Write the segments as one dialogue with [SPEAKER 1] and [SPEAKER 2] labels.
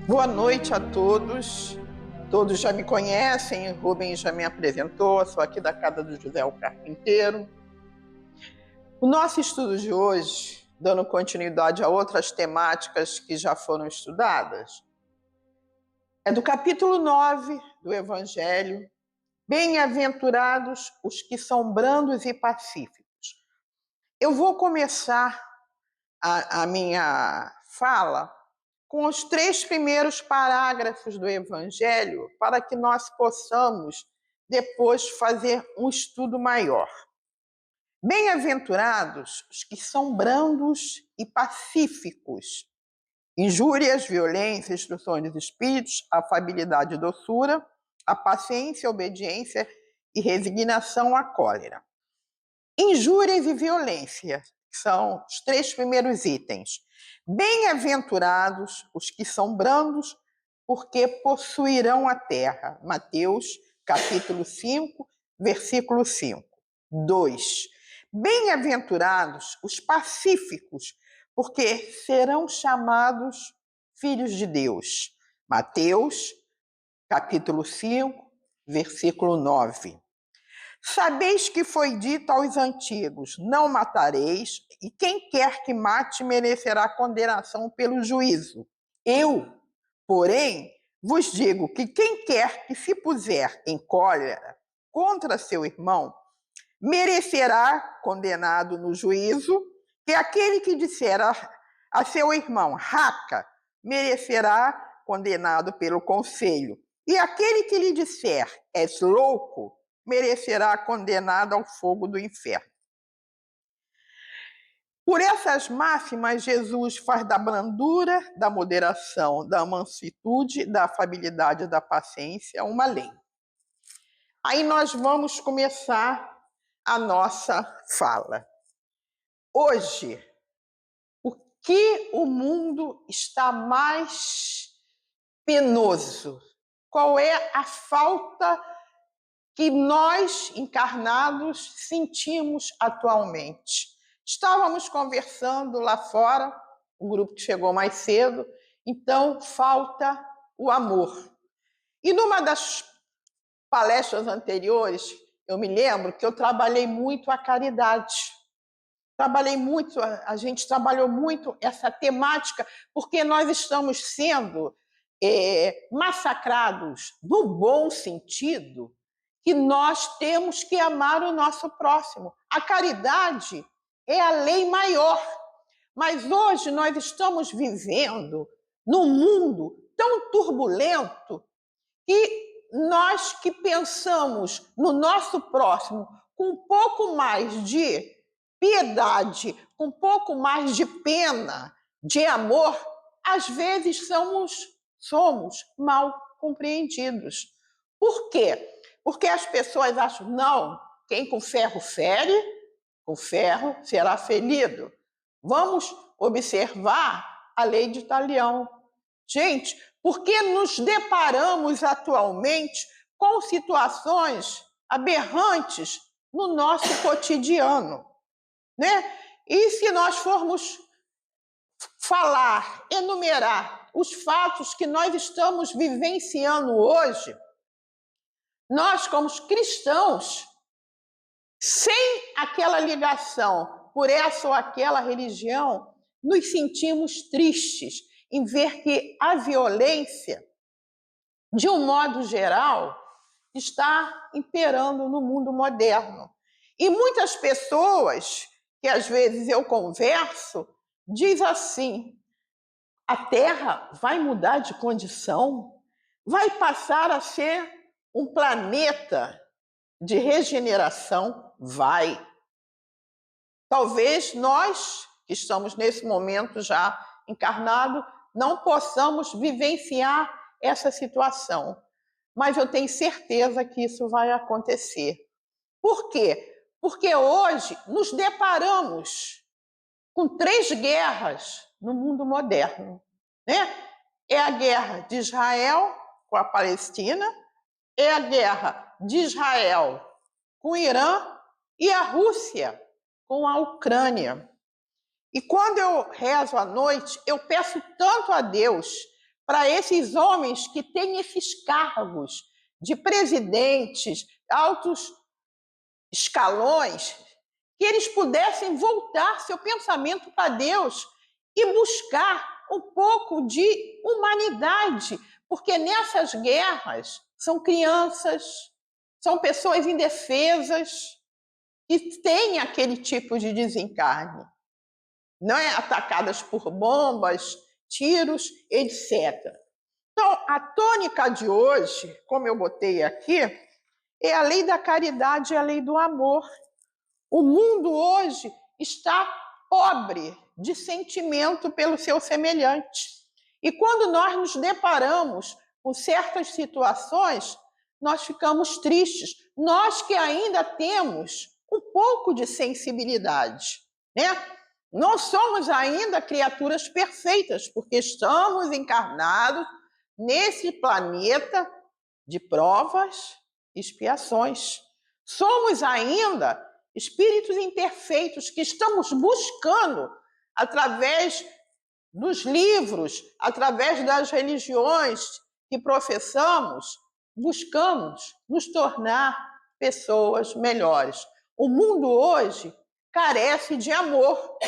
[SPEAKER 1] Boa noite a todos. Todos já me conhecem, Rubens já me apresentou, sou aqui da Casa do José o Carpinteiro. O nosso estudo de hoje, dando continuidade a outras temáticas que já foram estudadas, é do capítulo 9 do Evangelho, Bem-aventurados os que são brandos e pacíficos. Eu vou começar a minha fala com os 3 primeiros parágrafos do Evangelho, para que nós possamos depois fazer um estudo maior. Bem-aventurados os que são brandos e pacíficos. Injúrias, violência, instruções dos espíritos, afabilidade e doçura, a paciência, a obediência e resignação à cólera. Injúrias e violência são os 3 primeiros itens. Bem-aventurados os que são brandos, porque possuirão a terra. Mateus, capítulo 5, versículo 5. 2. Bem-aventurados os pacíficos, porque serão chamados filhos de Deus. Mateus, capítulo 5, versículo 9. Sabeis que foi dito aos antigos, não matareis, e quem quer que mate merecerá condenação pelo juízo. Eu, porém, vos digo que quem quer que se puser em cólera contra seu irmão, merecerá condenado no juízo, que aquele que disser a seu irmão, raca, merecerá condenado pelo conselho. E aquele que lhe disser, és louco, merecerá condenado ao fogo do inferno. Por essas máximas, Jesus faz da brandura, da moderação, da mansuetude, da afabilidade e da paciência uma lei. Aí nós vamos começar a nossa fala. Hoje, o que o mundo está mais penoso? Qual é a falta que nós, encarnados, sentimos atualmente? Estávamos conversando lá fora, o grupo que chegou mais cedo, então falta o amor. E numa das palestras anteriores, eu me lembro que eu trabalhei muito a caridade. A gente trabalhou muito essa temática, porque nós estamos sendo massacrados no bom sentido, que nós temos que amar o nosso próximo. A caridade é a lei maior. Mas hoje nós estamos vivendo num mundo tão turbulento que nós que pensamos no nosso próximo com um pouco mais de piedade, com um pouco mais de pena, de amor, às vezes somos mal compreendidos. Por quê? Porque as pessoas acham, não, quem com ferro fere, com ferro será ferido. Vamos observar a lei de Talião. Gente, porque nos deparamos atualmente com situações aberrantes no nosso cotidiano, né? E se nós formos falar, enumerar os fatos que nós estamos vivenciando hoje, nós, como cristãos, sem aquela ligação por essa ou aquela religião, nos sentimos tristes em ver que a violência, de um modo geral, está imperando no mundo moderno. E muitas pessoas, que às vezes eu converso, diz assim, a Terra vai mudar de condição? Vai passar a ser um planeta de regeneração? Vai. Talvez nós, que estamos nesse momento já encarnados, não possamos vivenciar essa situação. Mas eu tenho certeza que isso vai acontecer. Por quê? Porque hoje nos deparamos com 3 guerras no mundo moderno, né? É a guerra de Israel com a Palestina, é a guerra de Israel com o Irã e a Rússia com a Ucrânia. E quando eu rezo à noite, eu peço tanto a Deus para esses homens que têm esses cargos de presidentes, altos escalões, que eles pudessem voltar seu pensamento para Deus e buscar um pouco de humanidade, porque nessas guerras são crianças, são pessoas indefesas que têm aquele tipo de desencarne, não é? Atacadas por bombas, tiros, etc. Então, a tônica de hoje, como eu botei aqui, é a lei da caridade e a lei do amor. O mundo hoje está pobre de sentimento pelo seu semelhante. E quando nós nos deparamos com certas situações, nós ficamos tristes. Nós que ainda temos um pouco de sensibilidade, né? Não somos ainda criaturas perfeitas, porque estamos encarnados nesse planeta de provas e expiações. Somos ainda espíritos imperfeitos que estamos buscando, através dos livros, através das religiões que professamos, buscamos nos tornar pessoas melhores. O mundo hoje carece de amor.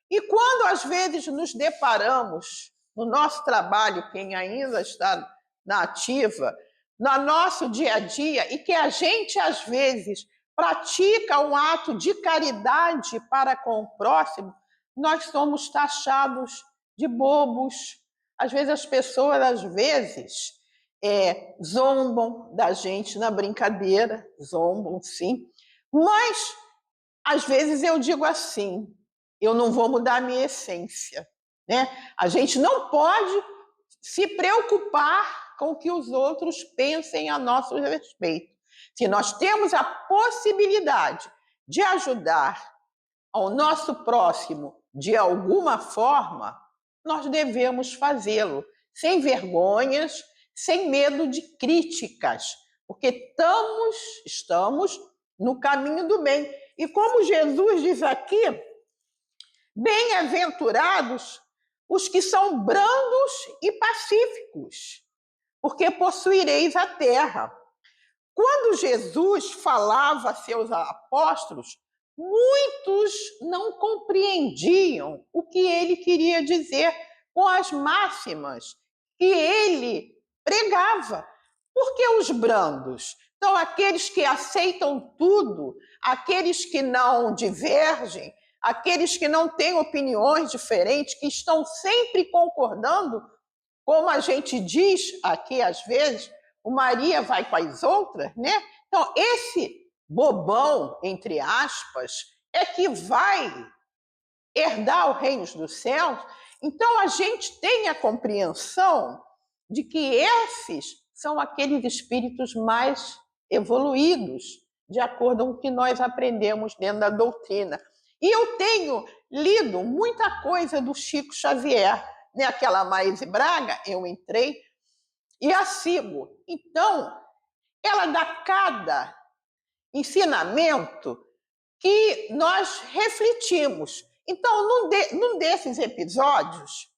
[SPEAKER 1] E quando às vezes nos deparamos no nosso trabalho, quem ainda está na ativa, no nosso dia a dia, e que a gente às vezes pratica um ato de caridade para com o próximo, nós somos taxados de bobos. Às vezes as pessoas, zombam da gente na brincadeira, zombam sim, mas às vezes eu digo assim, eu não vou mudar a minha essência, né? A gente não pode se preocupar com o que os outros pensem a nosso respeito. Se nós temos a possibilidade de ajudar ao nosso próximo de alguma forma, nós devemos fazê-lo, sem vergonhas, sem medo de críticas, porque estamos no caminho do bem. E como Jesus diz aqui, bem-aventurados os que são brandos e pacíficos, porque possuireis a terra. Quando Jesus falava a seus apóstolos, muitos não compreendiam o que ele queria dizer com as máximas que ele pregava. Por que os brandos? Então, aqueles que aceitam tudo, aqueles que não divergem, aqueles que não têm opiniões diferentes, que estão sempre concordando, como a gente diz aqui às vezes, o Maria vai com as outras, né? Então, esse bobão, entre aspas, é que vai herdar o reino dos céus. Então, a gente tem a compreensão de que esses são aqueles espíritos mais evoluídos, de acordo com o que nós aprendemos dentro da doutrina. E eu tenho lido muita coisa do Chico Xavier, né? Aquela Maíse Braga, eu entrei e a sigo. Então, ela dá cada ensinamento que nós refletimos. Então, num desses episódios,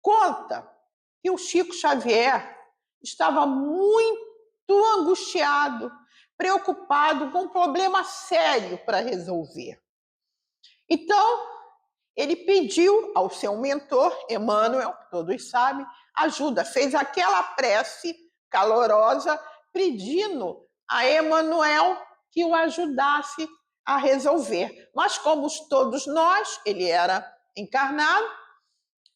[SPEAKER 1] conta que o Chico Xavier estava muito angustiado, preocupado com um problema sério para resolver. Então, ele pediu ao seu mentor, Emmanuel, todos sabem, ajuda, fez aquela prece calorosa pedindo a Emmanuel que o ajudasse a resolver. Mas como todos nós, ele era encarnado,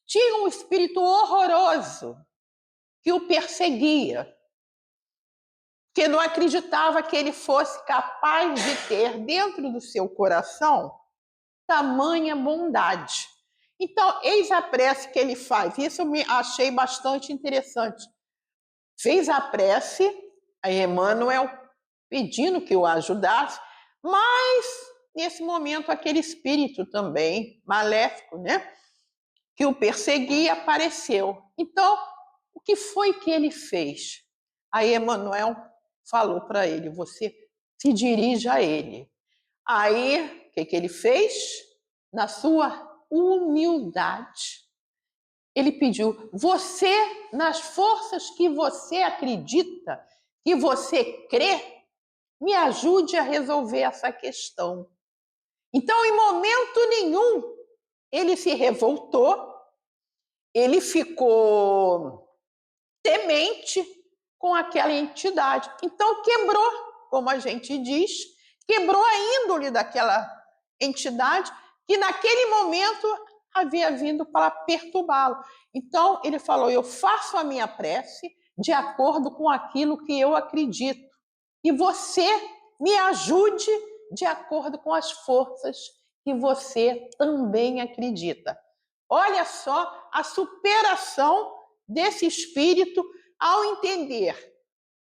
[SPEAKER 1] tinha um espírito horroroso que o perseguia, que não acreditava que ele fosse capaz de ter dentro do seu coração tamanha bondade. Então, eis a prece que ele faz. Isso eu me achei bastante interessante. Fez a prece a Emmanuel, pedindo que o ajudasse, mas, nesse momento, aquele espírito também maléfico, né, que o perseguia, apareceu. Então, o que foi que ele fez? Aí Emmanuel falou para ele, você se dirija a ele. Aí, o que ele fez? Na sua humildade, Ele pediu: você, nas forças que você acredita, que você crê, me ajude a resolver essa questão. Então, em momento nenhum, ele se revoltou, ele ficou temente com aquela entidade. Então, quebrou, como a gente diz, quebrou a índole daquela entidade que naquele momento havia vindo para perturbá-lo. Então, ele falou: eu faço a minha prece de acordo com aquilo que eu acredito. E você me ajude de acordo com as forças que você também acredita. Olha só a superação desse espírito ao entender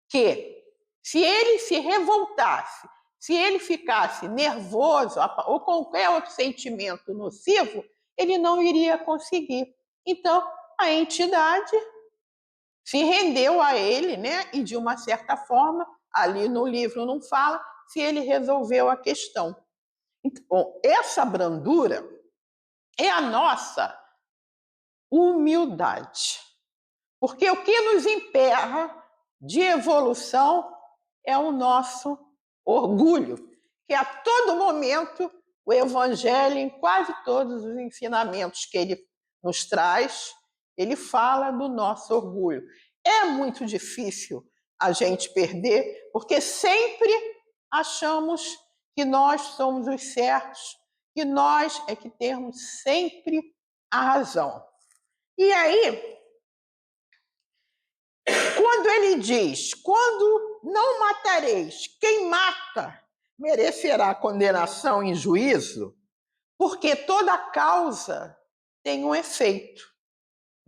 [SPEAKER 1] que se ele se revoltasse, se ele ficasse nervoso ou qualquer outro sentimento nocivo, ele não iria conseguir. Então, a entidade se rendeu a ele, né? E de uma certa forma, ali no livro não fala se ele resolveu a questão. Então, essa brandura é a nossa humildade. Porque o que nos emperra de evolução é o nosso orgulho, que a todo momento o Evangelho, em quase todos os ensinamentos que ele nos traz, ele fala do nosso orgulho. É muito difícil a gente perder, porque sempre achamos que nós somos os certos, que nós é que temos sempre a razão. E aí, quando ele diz: quando não matareis, quem mata merecerá condenação em juízo, porque toda causa tem um efeito,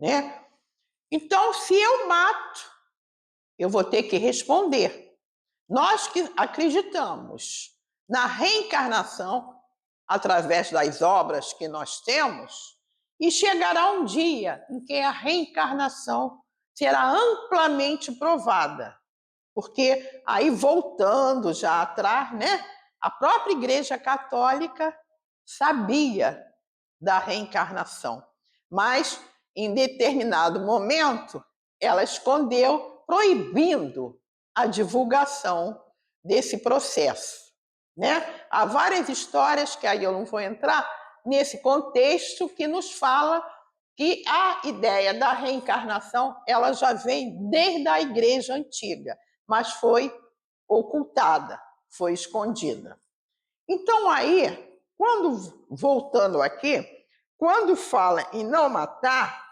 [SPEAKER 1] né? Então, se eu mato, eu vou ter que responder. Nós que acreditamos na reencarnação através das obras que nós temos, e chegará um dia em que a reencarnação será amplamente provada. Porque aí, voltando já atrás, né, a própria Igreja Católica sabia da reencarnação, mas em determinado momento ela escondeu, proibindo a divulgação desse processo, né? Há várias histórias que aí eu não vou entrar nesse contexto que nos fala que a ideia da reencarnação ela já vem desde a Igreja Antiga, mas foi ocultada, foi escondida. Então aí, voltando aqui, quando fala em não matar,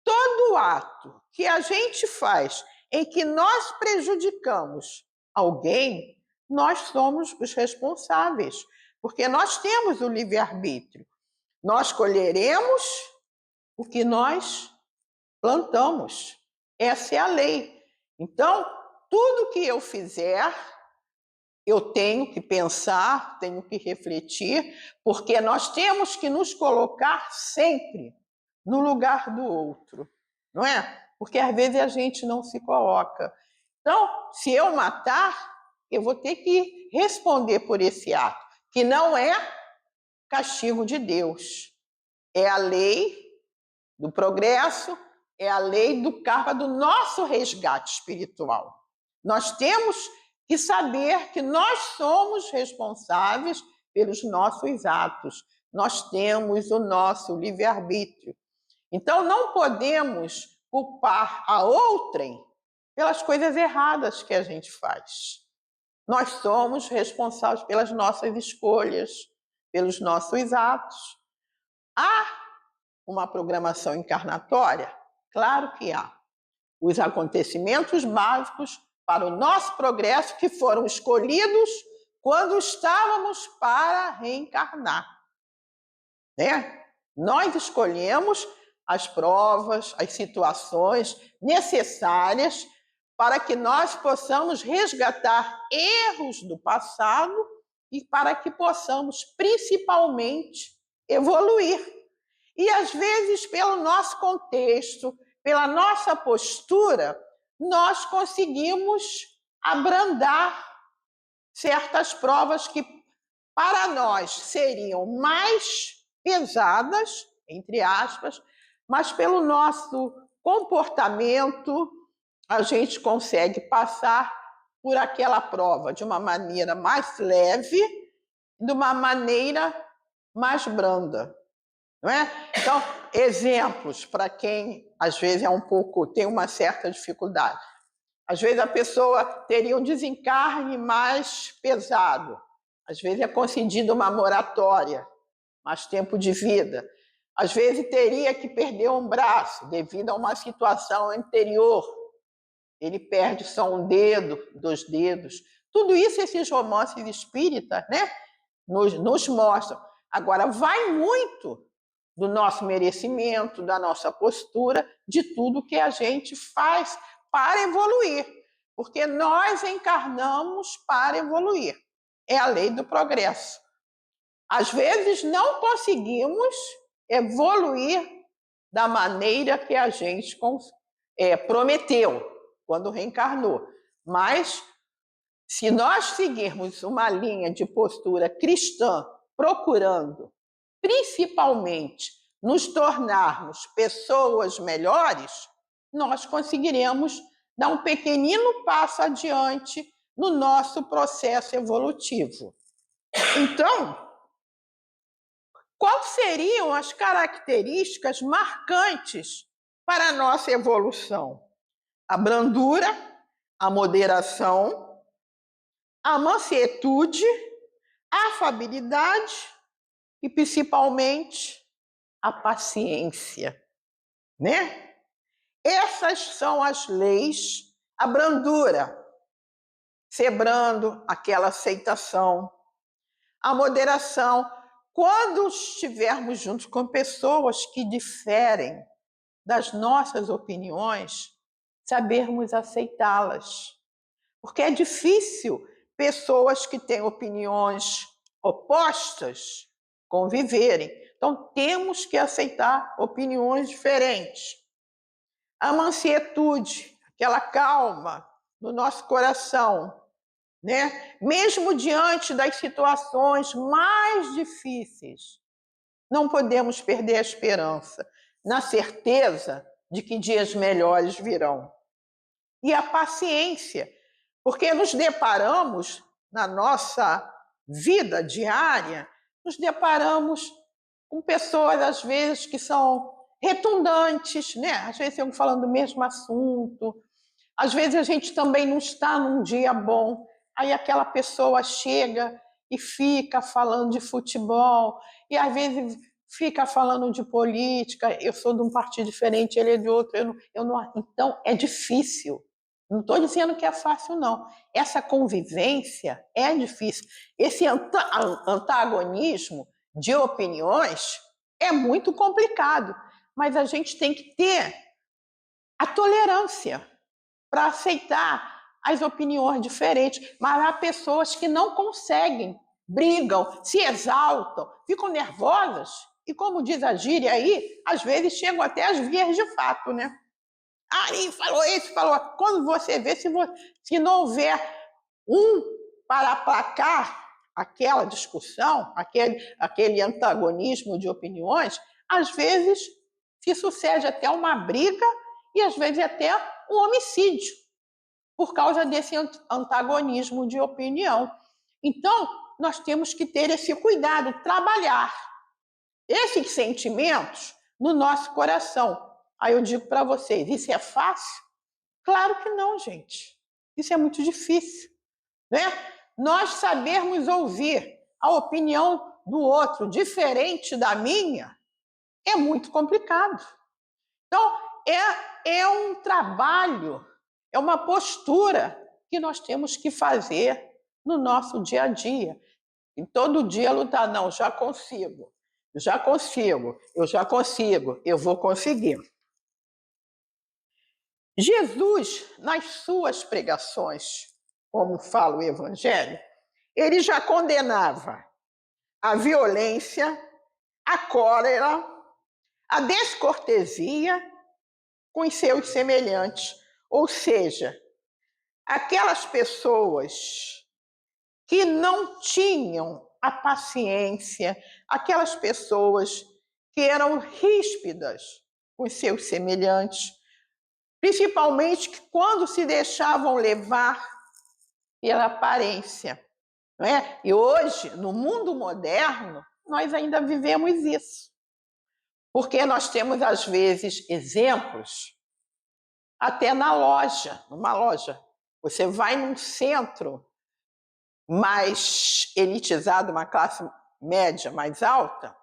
[SPEAKER 1] todo ato que a gente faz em que nós prejudicamos alguém, nós somos os responsáveis, porque nós temos o livre-arbítrio. Nós colheremos o que nós plantamos. Essa é a lei. Então, tudo que eu fizer, eu tenho que pensar, tenho que refletir, porque nós temos que nos colocar sempre no lugar do outro, não é? Porque às vezes a gente não se coloca. Então, se eu matar, eu vou ter que responder por esse ato, que não é castigo de Deus. É a lei do progresso, é a lei do karma, do nosso resgate espiritual. Nós temos que saber que nós somos responsáveis pelos nossos atos. Nós temos o nosso livre-arbítrio. Então, não podemos culpar a outrem pelas coisas erradas que a gente faz. Nós somos responsáveis pelas nossas escolhas, pelos nossos atos. Há uma programação encarnatória? Claro que há. Os acontecimentos básicos para o nosso progresso que foram escolhidos quando estávamos para reencarnar, né? Nós escolhemos as provas, as situações necessárias para que nós possamos resgatar erros do passado e para que possamos, principalmente, evoluir. E, às vezes, pelo nosso contexto, pela nossa postura, nós conseguimos abrandar certas provas que, para nós, seriam mais pesadas, entre aspas, mas pelo nosso comportamento, a gente consegue passar por aquela prova de uma maneira mais leve, de uma maneira mais branda, não é? Então, exemplos para quem às vezes tem uma certa dificuldade. Às vezes a pessoa teria um desencarne mais pesado, às vezes é concedida uma moratória, mais tempo de vida. Às vezes teria que perder um braço devido a uma situação anterior. Ele perde só um dedo, 2 dedos. Tudo isso esses romances espíritas, né, nos mostram. Agora, vai muito do nosso merecimento, da nossa postura, de tudo que a gente faz para evoluir. Porque nós encarnamos para evoluir. É a lei do progresso. Às vezes não conseguimos evoluir da maneira que a gente prometeu quando reencarnou. Mas, se nós seguirmos uma linha de postura cristã, procurando, principalmente, nos tornarmos pessoas melhores, nós conseguiremos dar um pequenino passo adiante no nosso processo evolutivo. Então, quais seriam as características marcantes para a nossa evolução? A brandura, a moderação, a mansuetude, a afabilidade e, principalmente, a paciência, né? Essas são as leis. A brandura, ser brando, aquela aceitação. A moderação, quando estivermos juntos com pessoas que diferem das nossas opiniões, sabermos aceitá-las. Porque é difícil pessoas que têm opiniões opostas conviverem. Então, temos que aceitar opiniões diferentes. A mansuetude, aquela calma no nosso coração, né? Mesmo diante das situações mais difíceis, não podemos perder a esperança, na certeza de que dias melhores virão. E a paciência, porque nos deparamos, na nossa vida diária, nos deparamos com pessoas, às vezes, que são redundantes, né? Às vezes estamos falando do mesmo assunto, às vezes a gente também não está num dia bom, aí aquela pessoa chega e fica falando de futebol, e às vezes fica falando de política, eu sou de um partido diferente, ele é de outro, eu não, então é difícil. Não estou dizendo que é fácil, não. Essa convivência é difícil. Esse antagonismo de opiniões é muito complicado, mas a gente tem que ter a tolerância para aceitar as opiniões diferentes. Mas há pessoas que não conseguem, brigam, se exaltam, ficam nervosas e, como diz a gíria aí, às vezes chegam até às vias de fato, né? Aí falou isso, falou. Quando você vê, se não houver um para aplacar aquela discussão, aquele antagonismo de opiniões, às vezes se sucede até uma briga e às vezes até um homicídio por causa desse antagonismo de opinião. Então, nós temos que ter esse cuidado, trabalhar esses sentimentos no nosso coração. Aí eu digo para vocês, isso é fácil? Claro que não, gente. Isso é muito difícil, né? Nós sabermos ouvir a opinião do outro diferente da minha é muito complicado. Então, é um trabalho, é uma postura que nós temos que fazer no nosso dia a dia. E todo dia lutar, não, já consigo, eu vou conseguir. Jesus, nas suas pregações, como fala o Evangelho, ele já condenava a violência, a cólera, a descortesia com os seus semelhantes, ou seja, aquelas pessoas que não tinham a paciência, aquelas pessoas que eram ríspidas com seus semelhantes, principalmente quando se deixavam levar pela aparência, não é? E hoje, no mundo moderno, nós ainda vivemos isso. Porque nós temos, às vezes, exemplos até numa loja. Você vai num centro mais elitizado, uma classe média mais alta,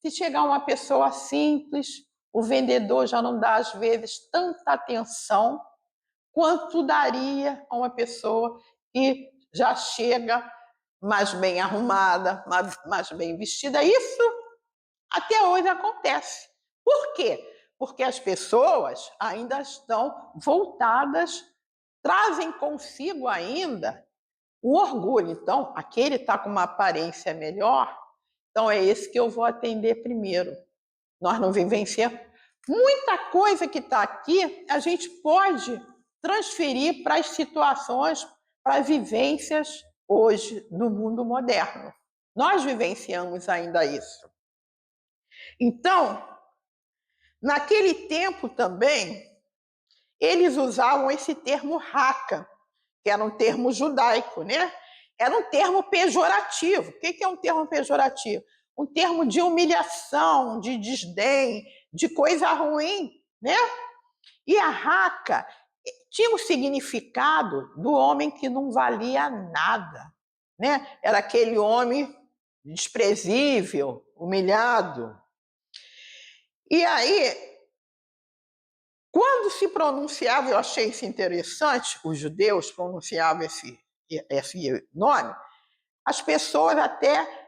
[SPEAKER 1] se chegar uma pessoa simples, o vendedor já não dá, às vezes, tanta atenção quanto daria a uma pessoa que já chega mais bem arrumada, mais bem vestida. Isso até hoje acontece. Por quê? Porque as pessoas ainda estão voltadas, trazem consigo ainda o orgulho. Então, aquele está com uma aparência melhor, então é esse que eu vou atender primeiro. Nós não vivenciamos. Muita coisa que está aqui, a gente pode transferir para as situações, para as vivências hoje do mundo moderno. Nós vivenciamos ainda isso. Então, naquele tempo também, eles usavam esse termo raca, que era um termo judaico, né? Era um termo pejorativo. O que é um termo pejorativo? Um termo de humilhação, de desdém, de coisa ruim, né? E a raca tinha o significado do homem que não valia nada, né? Era aquele homem desprezível, humilhado. E aí, quando se pronunciava, eu achei isso interessante, os judeus pronunciavam esse nome, as pessoas até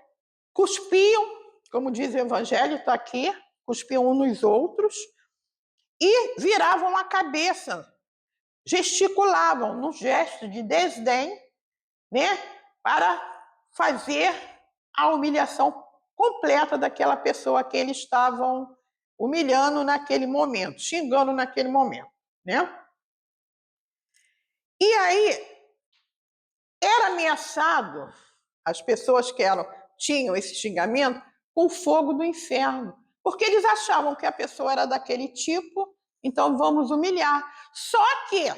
[SPEAKER 1] cuspiam, como diz o Evangelho, está aqui, cuspiam uns nos outros e viravam a cabeça, gesticulavam num gesto de desdém, né, para fazer a humilhação completa daquela pessoa que eles estavam humilhando naquele momento, xingando naquele momento, né? E aí era ameaçado as pessoas que tinham esse xingamento com o fogo do inferno, porque eles achavam que a pessoa era daquele tipo, então vamos humilhar. Só que,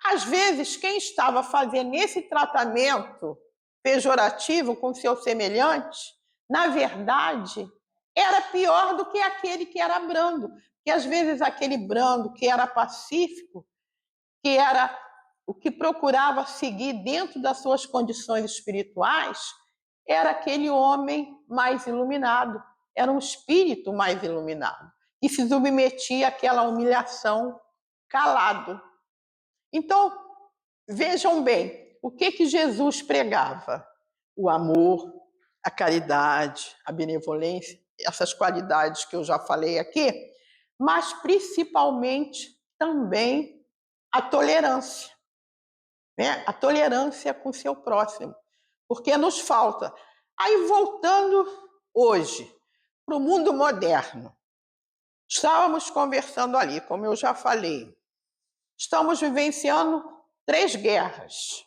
[SPEAKER 1] às vezes, quem estava fazendo esse tratamento pejorativo com seus semelhantes, na verdade, era pior do que aquele que era brando. Porque, às vezes, aquele brando que era pacífico, que era o que procurava seguir dentro das suas condições espirituais, era aquele homem mais iluminado, era um espírito mais iluminado, que se submetia àquela humilhação calado. Então, vejam bem, o que Jesus pregava? O amor, a caridade, a benevolência, essas qualidades que eu já falei aqui, mas principalmente também a tolerância, né? A tolerância com o seu próximo, porque nos falta. Aí, voltando hoje para o mundo moderno, estávamos conversando ali, como eu já falei, estamos vivenciando 3 guerras.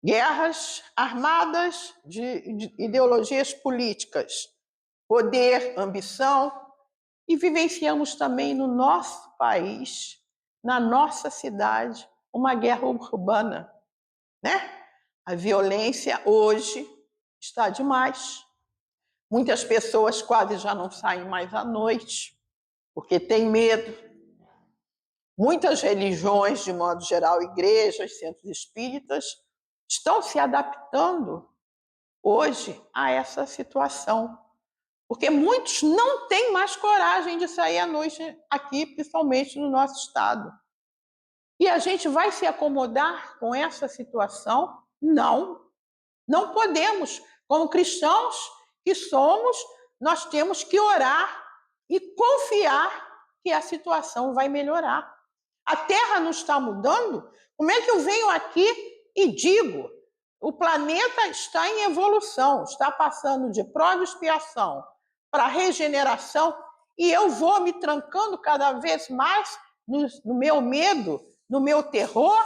[SPEAKER 1] Guerras armadas de ideologias políticas, poder, ambição, e vivenciamos também no nosso país, na nossa cidade, uma guerra urbana, né? A violência hoje está demais. Muitas pessoas quase já não saem mais à noite, porque têm medo. Muitas religiões, de modo geral, igrejas, centros espíritas, estão se adaptando hoje a essa situação. Porque muitos não têm mais coragem de sair à noite aqui, principalmente no nosso estado. E a gente vai se acomodar com essa situação? Não. Não podemos. Como cristãos que somos, nós temos que orar e confiar que a situação vai melhorar. A Terra não está mudando? Como é que eu venho aqui e digo, o planeta está em evolução, está passando de prova e expiação para regeneração, e eu vou me trancando cada vez mais no meu medo, no meu terror?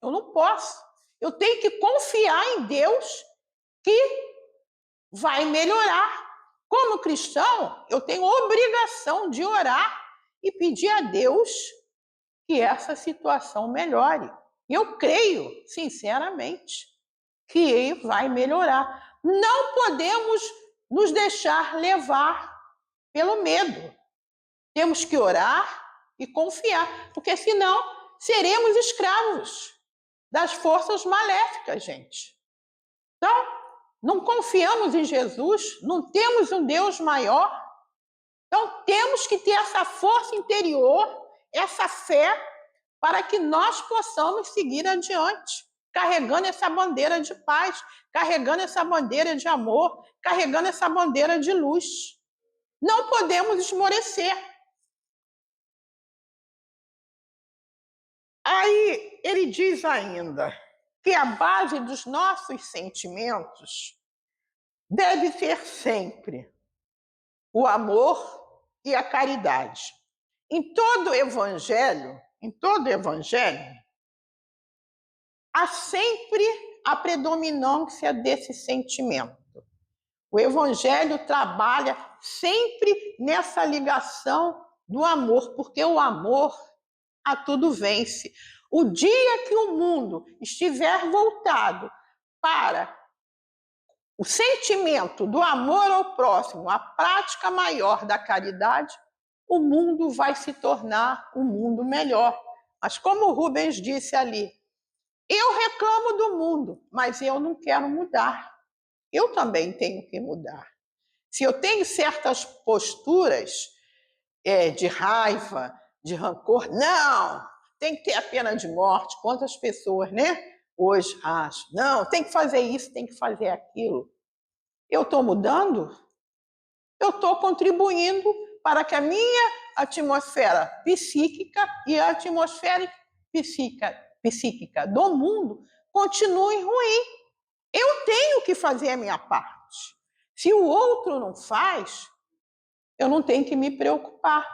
[SPEAKER 1] Eu não posso. Eu tenho que confiar em Deus que vai melhorar. Como cristão, eu tenho obrigação de orar e pedir a Deus que essa situação melhore. E eu creio, sinceramente, que vai melhorar. Não podemos nos deixar levar pelo medo. Temos que orar e confiar, porque senão seremos escravos das forças maléficas, gente. Então, não confiamos em Jesus, não temos um Deus maior. Então, temos que ter essa força interior, essa fé, para que nós possamos seguir adiante, carregando essa bandeira de paz, carregando essa bandeira de amor, carregando essa bandeira de luz. Não podemos esmorecer. Aí ele diz ainda que a base dos nossos sentimentos deve ser sempre o amor e a caridade. Em todo evangelho, há sempre a predominância desse sentimento. O evangelho trabalha sempre nessa ligação do amor, porque o amor a tudo vence. O dia que o mundo estiver voltado para o sentimento do amor ao próximo, a prática maior da caridade, o mundo vai se tornar um mundo melhor. Mas como o Rubens disse ali, eu reclamo do mundo, mas eu não quero mudar. Eu também tenho que mudar. Se eu tenho certas posturas de raiva, de rancor, não, tem que ter a pena de morte. Quantas pessoas, né, hoje acham, não, tem que fazer isso, tem que fazer aquilo. Eu estou mudando? Eu estou contribuindo para que a minha atmosfera psíquica e a atmosfera psíquica do mundo continue ruim. Eu tenho que fazer a minha parte. Se o outro não faz, eu não tenho que me preocupar.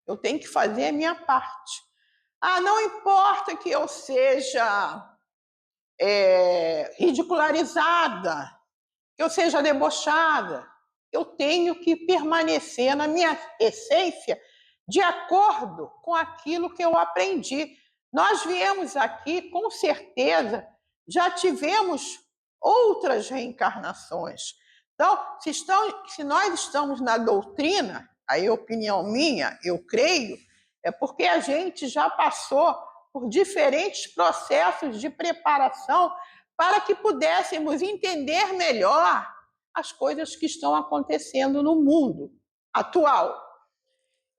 [SPEAKER 1] Eu tenho que fazer a minha parte. Não importa que eu seja ridicularizada, que eu seja debochada, eu tenho que permanecer na minha essência de acordo com aquilo que eu aprendi. Nós viemos aqui, com certeza, já tivemos outras reencarnações. Então, se nós estamos na doutrina, aí a opinião minha, eu creio, é porque a gente já passou por diferentes processos de preparação para que pudéssemos entender melhor as coisas que estão acontecendo no mundo atual.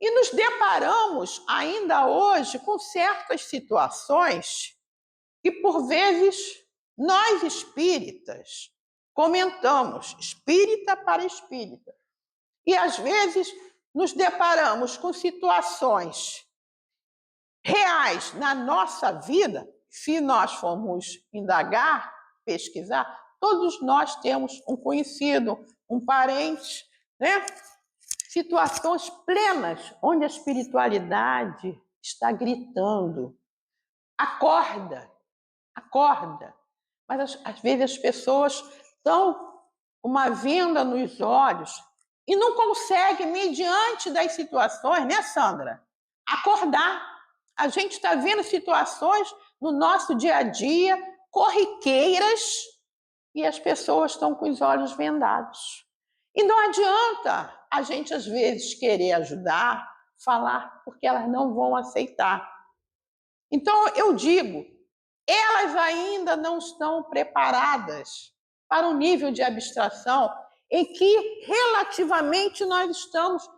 [SPEAKER 1] E nos deparamos ainda hoje com certas situações que, por vezes, nós espíritas comentamos, espírita para espírita. E, às vezes, nos deparamos com situações reais na nossa vida, se nós formos indagar, pesquisar, todos nós temos um conhecido, um parente, né? Situações plenas onde a espiritualidade está gritando. Acorda, acorda. Mas às vezes as pessoas estão com uma venda nos olhos e não conseguem, mediante das situações, né, Sandra? Acordar. A gente está vendo situações no nosso dia a dia, corriqueiras, e as pessoas estão com os olhos vendados. E não adianta a gente, às vezes, querer ajudar, falar, porque elas não vão aceitar. Então, eu digo, elas ainda não estão preparadas para um nível de abstração em que, relativamente, nós estamos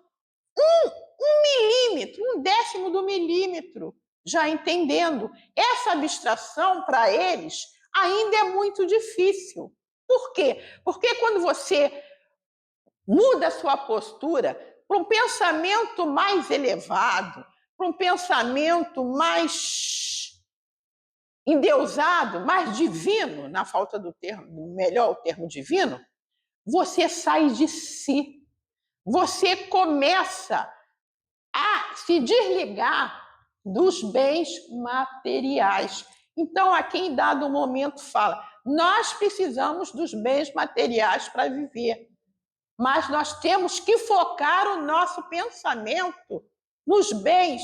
[SPEAKER 1] um milímetro, um décimo do milímetro, já entendendo. Essa abstração, para eles, ainda é muito difícil. Por quê? Porque quando você muda a sua postura para um pensamento mais elevado, para um pensamento mais endeusado, mais divino, na falta do termo, melhor o termo divino, você sai de si. Você começa a se desligar dos bens materiais. Então, aqui em dado momento fala, nós precisamos dos bens materiais para viver. mas nós temos que focar o nosso pensamento nos bens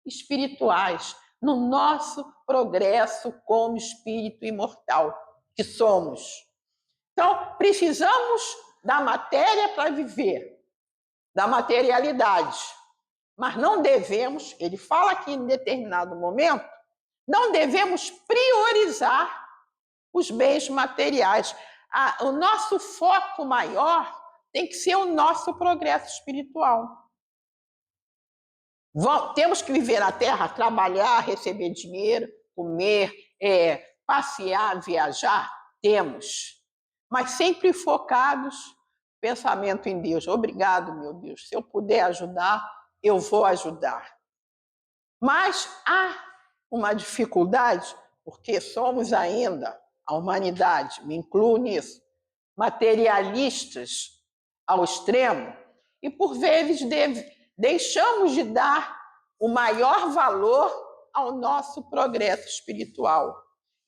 [SPEAKER 1] espirituais, no nosso progresso como espírito imortal que somos. Então, precisamos da matéria para viver, da materialidade, mas não devemos, ele fala aqui em determinado momento, não devemos priorizar os bens materiais. O nosso foco maior tem que ser o nosso progresso espiritual. Temos que viver na Terra, trabalhar, receber dinheiro, comer, passear, viajar? Temos. Mas sempre focados, pensamento em Deus. Obrigado, meu Deus. Se eu puder ajudar, eu vou ajudar. Mas há uma dificuldade, porque somos ainda, a humanidade, me incluo nisso, materialistas ao extremo, e por vezes deixamos de dar o maior valor ao nosso progresso espiritual.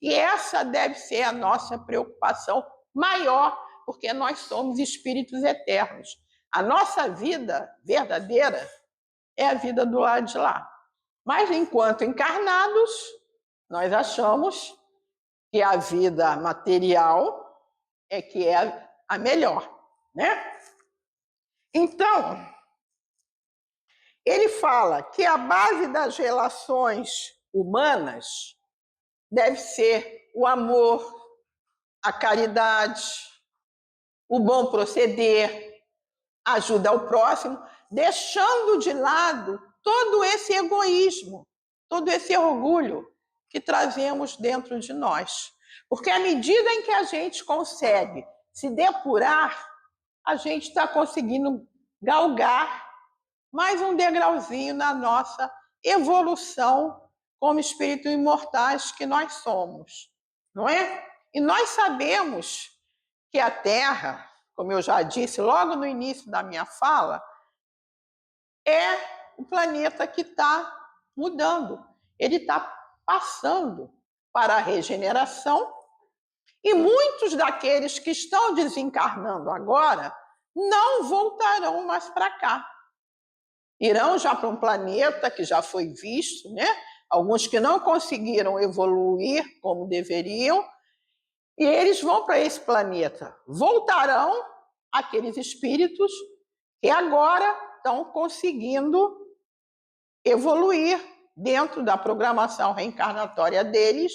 [SPEAKER 1] E essa deve ser a nossa preocupação maior, porque nós somos espíritos eternos. A nossa vida verdadeira é a vida do lado de lá. Mas, enquanto encarnados, nós achamos que a vida material é que é a melhor, né? Então, ele fala que a base das relações humanas deve ser o amor, a caridade, o bom proceder, ajuda ao próximo, deixando de lado todo esse egoísmo, todo esse orgulho que trazemos dentro de nós. Porque à medida em que a gente consegue se depurar, a gente está conseguindo galgar mais um degrauzinho na nossa evolução como espíritos imortais que nós somos, não é? E nós sabemos que a Terra, como eu já disse logo no início da minha fala, é o planeta que está mudando. Ele está passando para a regeneração e muitos daqueles que estão desencarnando agora não voltarão mais para cá. Irão já para um planeta que já foi visto, né? Alguns que não conseguiram evoluir como deveriam, e eles vão para esse planeta. Voltarão aqueles espíritos que agora estão conseguindo evoluir dentro da programação reencarnatória deles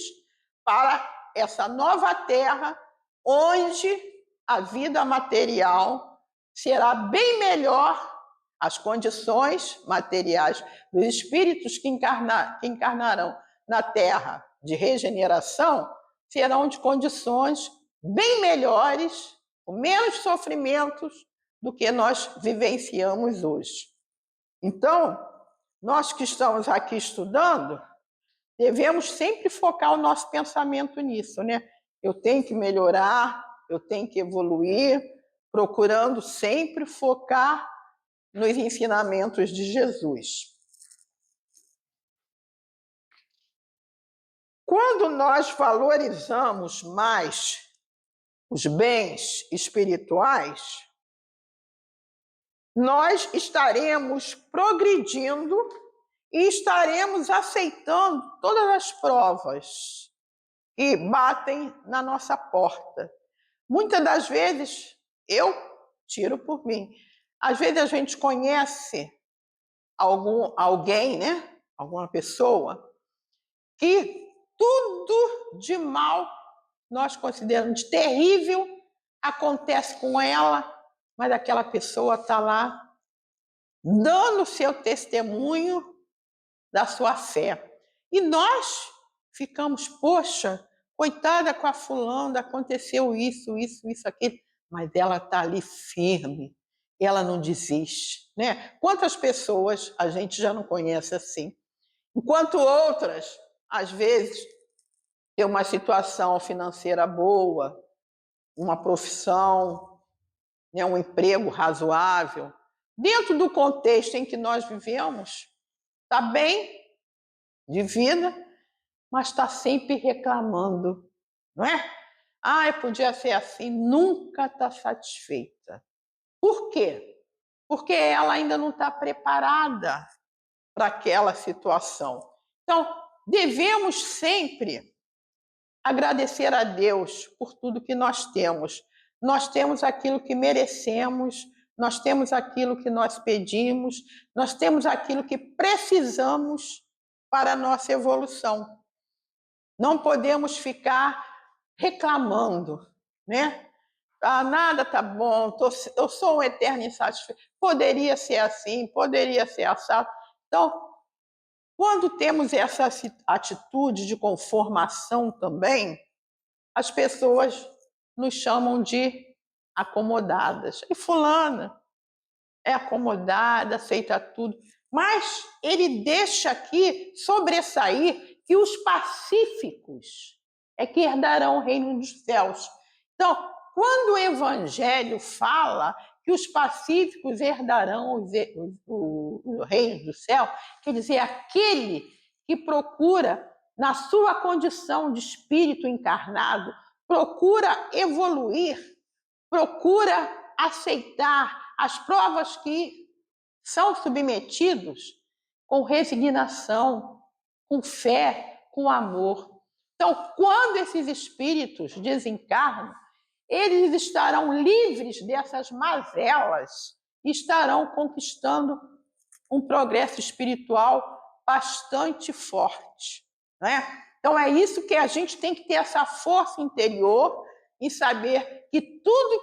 [SPEAKER 1] para essa nova Terra, onde a vida material será bem melhor, as condições materiais dos espíritos que encarnarão na Terra de regeneração serão de condições bem melhores, com menos sofrimentos do que nós vivenciamos hoje. Então, nós que estamos aqui estudando, devemos sempre focar o nosso pensamento nisso, né? Eu tenho que melhorar, eu tenho que evoluir, procurando sempre focar nos ensinamentos de Jesus. Quando nós valorizamos mais os bens espirituais, nós estaremos progredindo e estaremos aceitando todas as provas que batem na nossa porta. Muitas das vezes, eu tiro por mim, às vezes a gente conhece alguém, né? Alguma pessoa, que tudo de mal nós consideramos de terrível acontece com ela, mas aquela pessoa está lá dando o seu testemunho da sua fé. E nós ficamos, poxa, coitada com a fulana, aconteceu isso, aquilo, mas ela está ali firme, ela não desiste, né? Quantas pessoas a gente já não conhece assim? Enquanto outras, às vezes, têm uma situação financeira boa, uma profissão, né, um emprego razoável, dentro do contexto em que nós vivemos, está bem de vida, mas está sempre reclamando, não é? Ah, podia ser assim, nunca está satisfeita. Por quê? Porque ela ainda não está preparada para aquela situação. Então, devemos sempre agradecer a Deus por tudo que nós temos. Nós temos aquilo que merecemos, nós temos aquilo que nós pedimos, nós temos aquilo que precisamos para a nossa evolução. Não podemos ficar reclamando, né? Ah, nada tá bom, eu sou um eterno insatisfeito. Poderia ser assim, poderia ser assado. Então, quando temos essa atitude de conformação também, as pessoas nos chamam de acomodadas. E fulana é acomodada, aceita tudo. Mas ele deixa aqui sobressair que os pacíficos é que herdarão o reino dos céus. Então, quando o evangelho fala que os pacíficos herdarão o reino do céu, quer dizer, aquele que procura, na sua condição de espírito encarnado, procura evoluir, procura aceitar as provas que são submetidos com resignação, com fé, com amor. Então, quando esses espíritos desencarnam, eles estarão livres dessas mazelas e estarão conquistando um progresso espiritual bastante forte, né? Então, é isso que a gente tem que ter, essa força interior em saber que tudo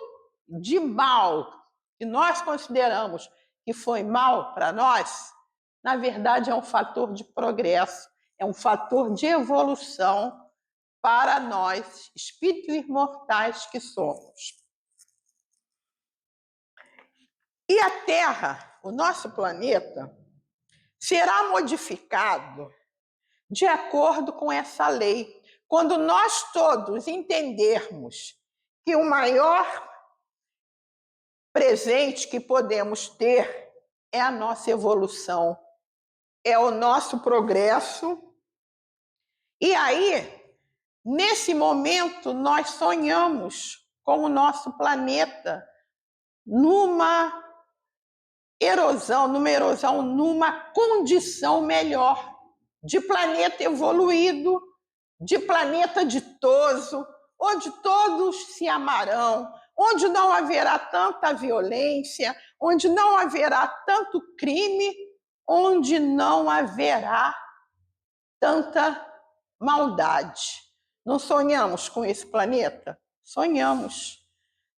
[SPEAKER 1] de mal que nós consideramos que foi mal para nós, na verdade é um fator de progresso, é um fator de evolução para nós, espíritos imortais que somos. E a Terra, o nosso planeta, será modificado de acordo com essa lei. Quando nós todos entendermos que o maior presente que podemos ter é a nossa evolução, é o nosso progresso. E aí, nesse momento, nós sonhamos com o nosso planeta numa erosão, numa condição melhor, de planeta evoluído, de planeta ditoso, onde todos se amarão, onde não haverá tanta violência, onde não haverá tanto crime, onde não haverá tanta maldade. Não sonhamos com esse planeta? Sonhamos.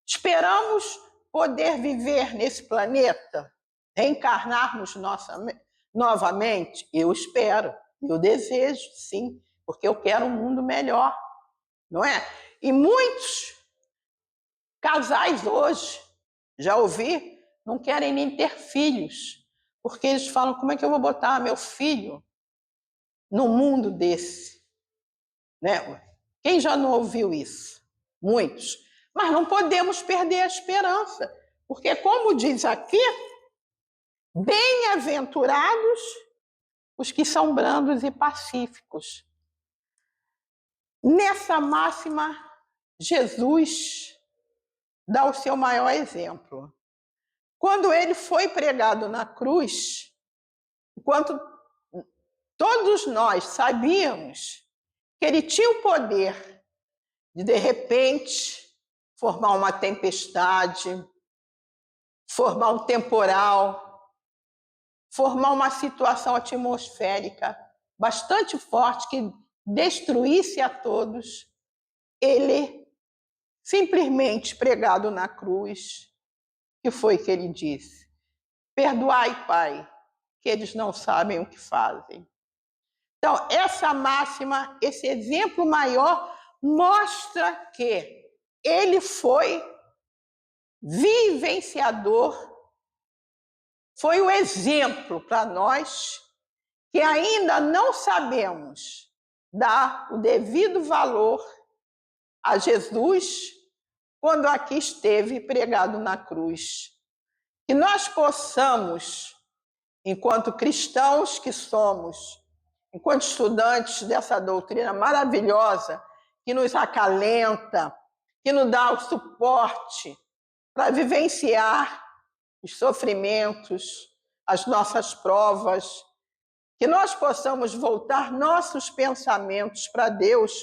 [SPEAKER 1] Esperamos poder viver nesse planeta, reencarnarmos novamente? Eu espero, eu desejo, sim, porque eu quero um mundo melhor, não é? E muitos casais hoje, já ouvi, não querem nem ter filhos, porque eles falam, como é que eu vou botar meu filho num mundo desse? Né? Quem já não ouviu isso? Muitos. Mas não podemos perder a esperança, porque, como diz aqui, bem-aventurados os que são brandos e pacíficos. Nessa máxima, Jesus dá o seu maior exemplo. Quando ele foi pregado na cruz, enquanto todos nós sabíamos que ele tinha o poder de repente, formar uma tempestade, formar um temporal, formar uma situação atmosférica bastante forte que destruísse a todos, ele, simplesmente pregado na cruz, que foi que ele disse? Perdoai, Pai, que eles não sabem o que fazem. Então, essa máxima, esse exemplo maior, mostra que ele foi vivenciador, foi o exemplo para nós que ainda não sabemos dar o devido valor a Jesus quando aqui esteve pregado na cruz. Que nós possamos, enquanto cristãos que somos, enquanto estudantes dessa doutrina maravilhosa, que nos acalenta, que nos dá o suporte para vivenciar os sofrimentos, as nossas provas, que nós possamos voltar nossos pensamentos para Deus,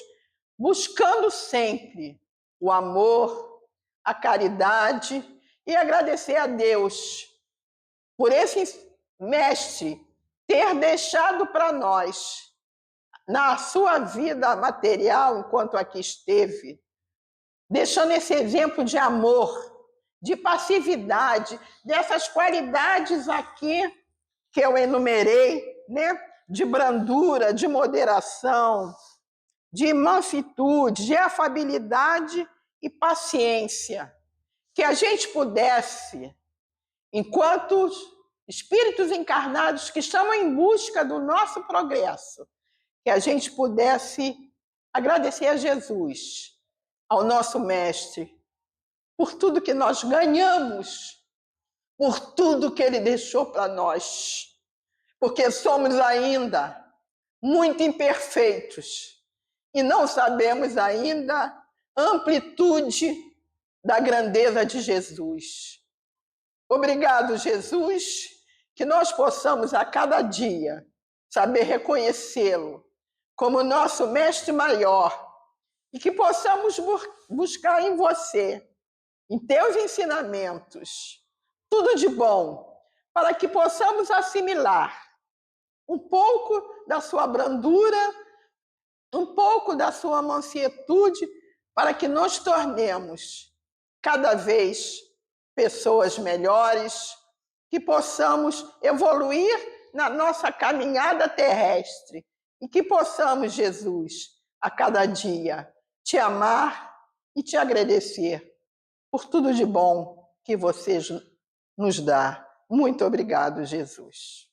[SPEAKER 1] buscando sempre o amor, a caridade e agradecer a Deus por esse mestre ter deixado para nós, na sua vida material, enquanto aqui esteve, deixando esse exemplo de amor, de passividade, dessas qualidades aqui que eu enumerei, né? De brandura, de moderação, de mansuetude, de afabilidade e paciência. Que a gente pudesse, enquanto espíritos encarnados que estão em busca do nosso progresso, que a gente pudesse agradecer a Jesus, ao nosso Mestre, por tudo que nós ganhamos, por tudo que Ele deixou para nós, porque somos ainda muito imperfeitos e não sabemos ainda a amplitude da grandeza de Jesus. Obrigado, Jesus, que nós possamos a cada dia saber reconhecê-lo como nosso mestre maior e que possamos buscar em você, em teus ensinamentos, tudo de bom, para que possamos assimilar um pouco da sua brandura, um pouco da sua mansuetude, para que nos tornemos cada vez pessoas melhores, que possamos evoluir na nossa caminhada terrestre e que possamos, Jesus, a cada dia te amar e te agradecer por tudo de bom que você nos dá. Muito obrigado, Jesus.